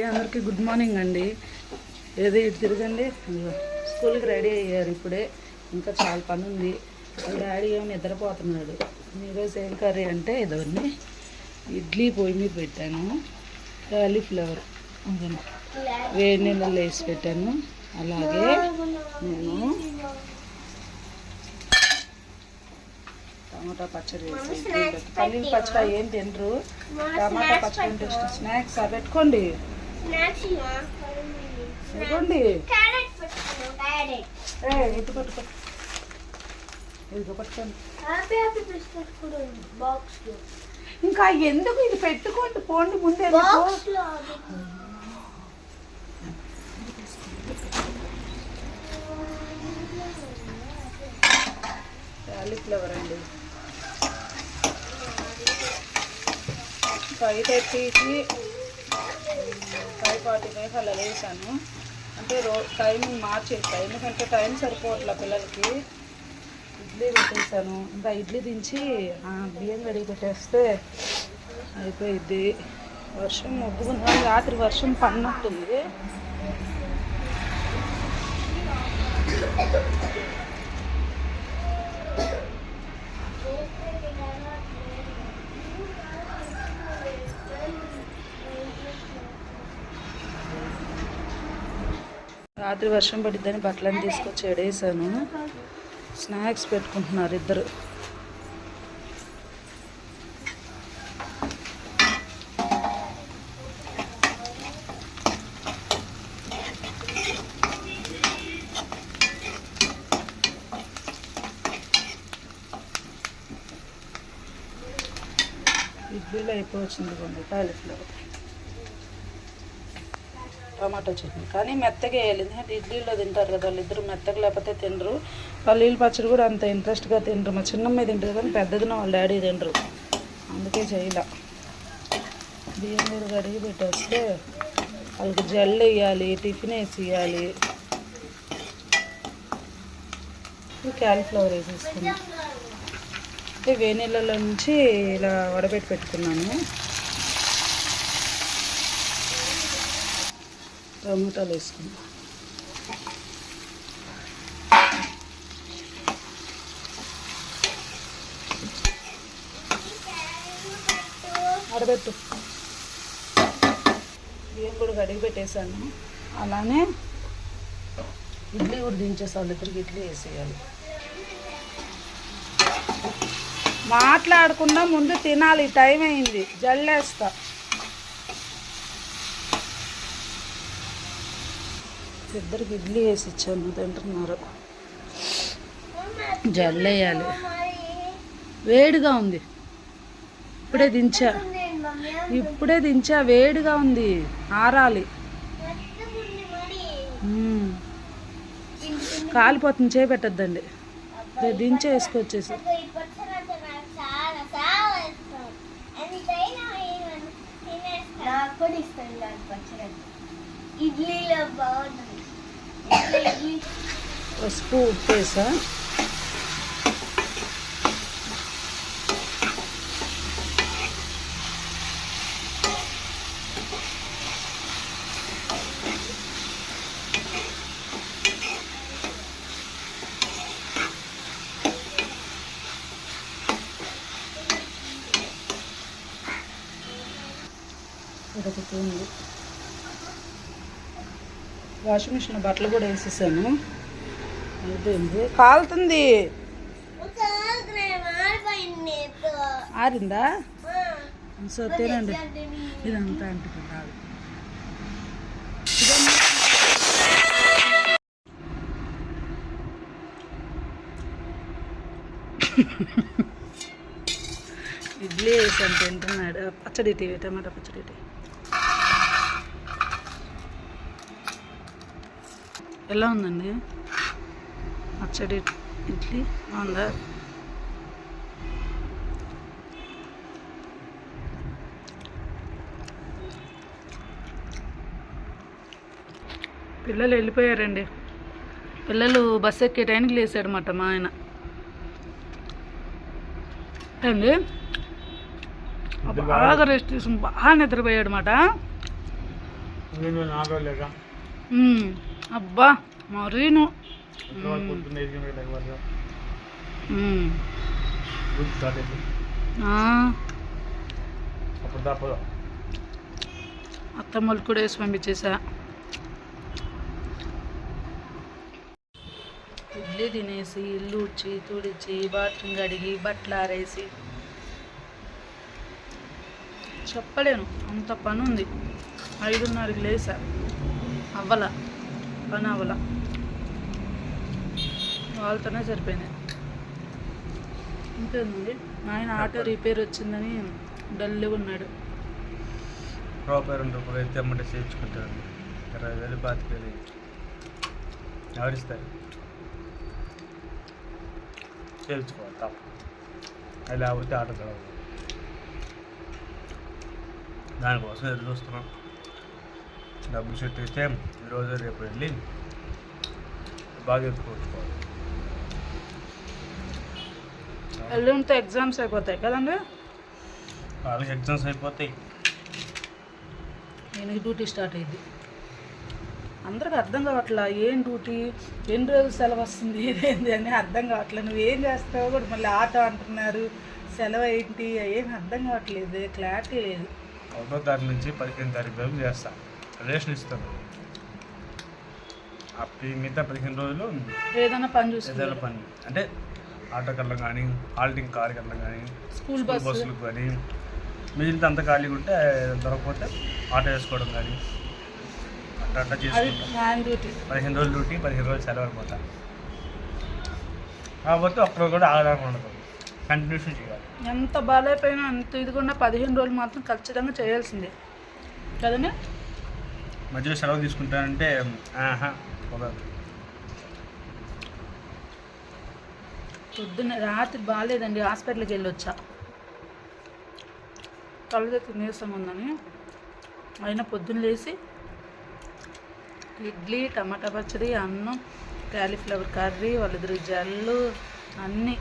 అందరికీ good morning అండి. ఏదో ఇటు తిరగండి. స్కూల్కి రెడీ అయ్యారు ఇప్పుడే. ఇంకా చాలా పని ఉంది. డాడీ ఏమో నిద్రపోతున్నాడు. ఈరోజు ఏం కర్రీ అంటే ఇదన్నీ ఇడ్లీ పొయ్యి మీద పెట్టాను. కాలీఫ్లవర్ వేడి నీళ్ళలో వేసి పెట్టాను. అలాగే నేను టమాటా పచ్చడి వేసి పల్లీలు పచ్చడి ఏం తినరు. టమాటా పచ్చడి అంటే ఇష్టం. స్నాక్స్ పెట్టుకోండి పెట్టుకోండి. ఇటు పట్టుకో, ఇదిగో పట్టుకోండి. ఇంకా ఎందుకు ఇది పెట్టుకోండి, పోండి ముందే. కాలీఫ్లవర్ అండి 5:30కి 5:45 అలా వేసాను. అంటే టైమింగ్ మార్చేస్తాను, ఎందుకంటే టైం సరిపోవట్లే పిల్లలకి. ఇడ్లీ పెట్టేసాను. ఇంకా ఇడ్లీ దించి బియ్యం కడిగి పెట్టేస్తే అయిపోయిద్ది. వర్షం మొగ్గుకున్న రాత్రి వర్షం పడినట్టుంది. రాత్రి వర్షం పడిద్దని బట్టలను తీసుకొచ్చి ఎడేసాను. స్నాక్స్ పెట్టుకుంటున్నారు ఇద్దరు. ఇడ్లీలో అయిపోవచ్చింది కొంచెం కాలీఫ్లవర్ టమాటో చట్నీ. కానీ మెత్తగా వేయాలి, ఎందుకంటే ఇడ్లీలో తింటారు కదా వాళ్ళు. ఇద్దరు మెత్తగా లేకపోతే తినరు. పల్లీల పచ్చడి కూడా అంత ఇంట్రెస్ట్గా తినరు. మా చిన్నమ్మ తింటారు కానీ పెద్దదిన వాళ్ళ డాడీ తినరు. అందుకే చేయలే. బియ్యం కూడా కడిగి పెట్టేస్తే వాళ్ళకి జల్లు వేయాలి, టిఫిన్ వేసి ఇవ్వాలి. కాలీఫ్లవర్ వేసేసుకున్నాను. వేడి నీళ్ళలో నుంచి ఇలా వడబెట్టి పెట్టుకున్నాను. టమాటాలు వేసుకున్నాం. అడబెట్టు. బియ్యం కూడా కడిగి పెట్టేశాను. అలానే ఇడ్లీ కూడా దించేసాను. ఇద్దరికి ఇడ్లీ వేసేయాలి. మాట్లాడకుండా ముందు తినాలి, టైం అయింది. జల్లేస్తా. ఇద్దరికి ఇడ్లీ వేసి ఇచ్చాను, తింటున్నారు. జల్లేయాలి. వేడిగా ఉంది. ఇప్పుడే దించా వేడిగా ఉంది, ఆరాలి. కాలిపోతుంది, చేపెట్టద్దండి. దించే వేసుకొచ్చేసి. పసుపు ఉప్పు వేసా. ఉడుకుతుంది. వాషింగ్ మిషన్ బట్టలు కూడా వేసేసాను. అయిపోయింది. కాలుతుంది. ఆరిందా? సో తినండి. ఇదంతా అంటుకుంటారు. ఇడ్లీ వేసాను, తింటున్నాడు. పచ్చడి టమాటా పచ్చడి. ఎలా ఉందండి పచ్చడి? ఇడ్లీ బాగుందా? పిల్లలు వెళ్ళిపోయారండి. పిల్లలు బస్సు ఎక్కే టైంకి లేసాడనమాట మా ఆయన. ఏంది బాగా రెస్ట్ తీసుకుని బాగా నిద్రపోయాడు అన్నమాట. అబ్బా మరీను అత్తమ్మలు కూడా వేసి పంపించేసా. ఇడ్లీ తినేసి ఇల్లు ఉడ్చి తుడిచి బాత్రూమ్ కడిగి బట్టలు ఆరేసి చెప్పలేను అంత పని ఉంది. 5:30కి లేసా, అవ్వల పని అవ్వల, వాళ్ళతోనే సరిపోయింది. ఇంకేందండి ఆయన ఆటో రిపేర్ వచ్చిందని డల్గా ఉన్నాడు. రూపాయి 2 రూపాయలు అయితే అమ్మంటే చేయించుకుంటారు. 20,000 25,000 ఎవరిస్తారు? చేయించుకోవాలి తప్ప. అది లేకపోతే ఆటో కలవదు. దానికోసం ఎదురు చూస్తున్నాం. డబ్బులు సెట్ అయితే ఈరోజు రేపు వెళ్ళి బాగా ఎత్తుకోవాలి. ఎల్లుంటే ఎగ్జామ్స్ అయిపోతాయి కదండి. వాళ్ళకి ఎగ్జామ్స్ అయిపోతాయి, నేను డ్యూటీ స్టార్ట్ అయ్యింది. అందరికి అర్థం కావట్లా ఏం డ్యూటీ, ఎన్ని రోజులు సెలవు వస్తుంది ఇదేంటి అని అర్థం కావట్లేదు. నువ్వు ఏం చేస్తావో కూడా మళ్ళీ ఆటో అంటున్నారు, సెలవు ఏంటి ఏం అర్థం కావట్లేదు, క్లారిటీ లేదు. 1వ తారీఖు నుంచి 15వ తారీఖు వరకు చేస్తాను, రేషన్ ఇస్తాను. అప్పుడు మిగతా 15 రోజులు ఏదైనా పని చూసి ఏదైనా పని అంటే ఆటో కళ్ళం కానీ హాల్టింగ్ కార్ కళ్ళం కానీ స్కూల్ బస్సులకు కానీ మిగిలితే అంత ఖాళీగా ఉంటే దొరకకపోతే ఆటో వేసుకోవడం కానీ అట్లా చేసుకుంటాం. 15 రోజులు డ్యూటీ, 15 రోజులు సెలవు అనమాట. కాకపోతే ఒక్కరోజు కూడా ఆధారం ఉండదు, కంటిన్యూషన్ చేయాలి. ఎంత బాగాలేకపోయినా అంత ఇదిగున్నా 15 రోజులు మాత్రం ఖచ్చితంగా చేయాల్సిందే కదండి. మధ్యలో సెలవు తీసుకుంటానంటే కుదరదు. పొద్దున్న రాత్రి బాగాలేదండి, హాస్పిటల్కి వెళ్ళి వచ్చా. కళ్ళతో నీరసం ఉందని. అయినా పొద్దున్న లేచి ఇడ్లీ, టమాటా పచ్చడి, అన్నం, కాలీఫ్లవర్ కర్రీ, వాళ్ళిద్దరు జల్లు అన్నీ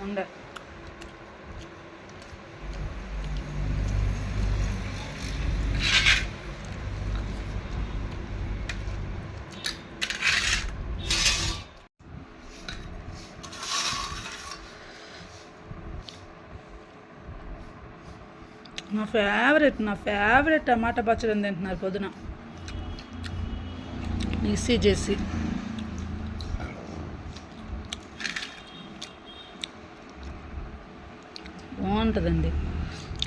ఉండే. నా ఫేవరెట్ టమాటా పచ్చడి తింటున్నారు పొద్దున మిక్సీ చేసి. బాగుంటుందండి,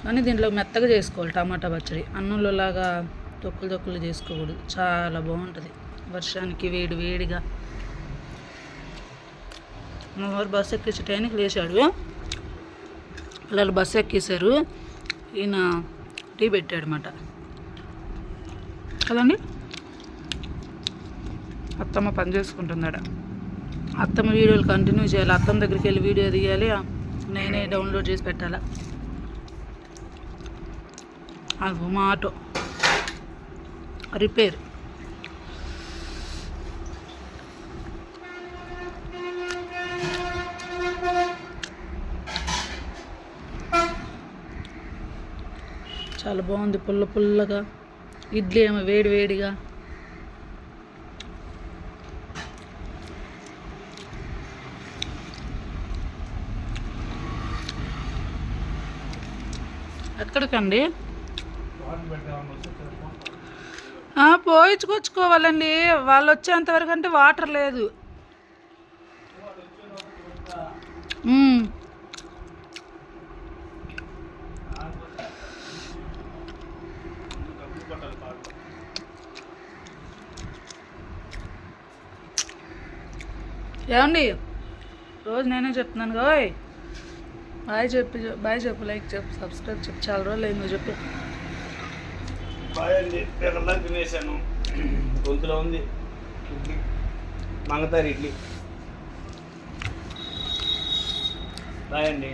కానీ దీంట్లో మెత్తగా చేసుకోవాలి టమాటా పచ్చడి. అన్నంలో లాగా తొక్కులు చేసుకోకూడదు, చాలా బాగుంటుంది. వర్షానికి వేడి వేడిగా. మా వారు బస్సు ఎక్కించే టైంకి లేచాడు, పిల్లలు బస్సు ఎక్కేశారు, ఈయన టీ పెట్టాడు అన్నమాట కదండి. అత్తమ్మ పని చేసుకుంటున్నాడు. అత్తమ్మ వీడియోలు కంటిన్యూ చేయాలి, అత్తమ్మ దగ్గరికి వెళ్ళి వీడియో తీయాలి, నేనే డౌన్లోడ్ చేసి పెట్టాలా. అది మా ఆటో రిపేర్. చాలా బాగుంది, పుల్లగా. ఇడ్లీ ఏమో వేడిగా. ఎక్కడికండి? పోయించుకొచ్చుకోవాలండి, వాళ్ళు వచ్చేంతవరకు అంటే వాటర్ లేదు. ఏమండి రోజు నేనే చెప్తున్నాను కదా, బాయ్ చెప్పు, లైక్ చెప్పు, సబ్స్క్రైబ్ చెప్పు. చాలా రోజులు అయింది, నువ్వు చెప్పు. బాయ్ అండి, పేకల్లా తినేసాను, గొంతులో ఉంది ఇడ్లీ, మంగతారు ఇడ్లీ. బాయ్ అండి,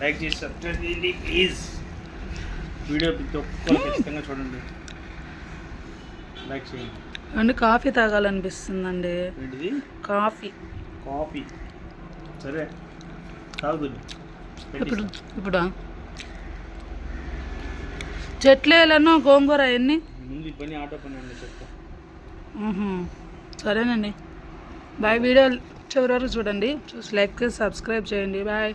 లైక్ చేసి సబ్స్క్రైబ్ చేయండి ప్లీజ్. వీడియో ప్రతి ఒక్కరు ఖచ్చితంగా చూడండి, లైక్ చేయండి. అండి కాఫీ తాగాలనిపిస్తుందండి. ఏంటిది? కాఫీ. సరే తాగుతుంది. ఇప్పుడు చెట్లు వేయాలన్నా గోంగూర అవన్నీ ముందు ఈ పని ఆటో పని అండి చెప్తా. సరేనండి బాయ్. వీడియో చివరి వరకు చూడండి, చూసి లైక్ సబ్స్క్రైబ్ చేయండి. బాయ్.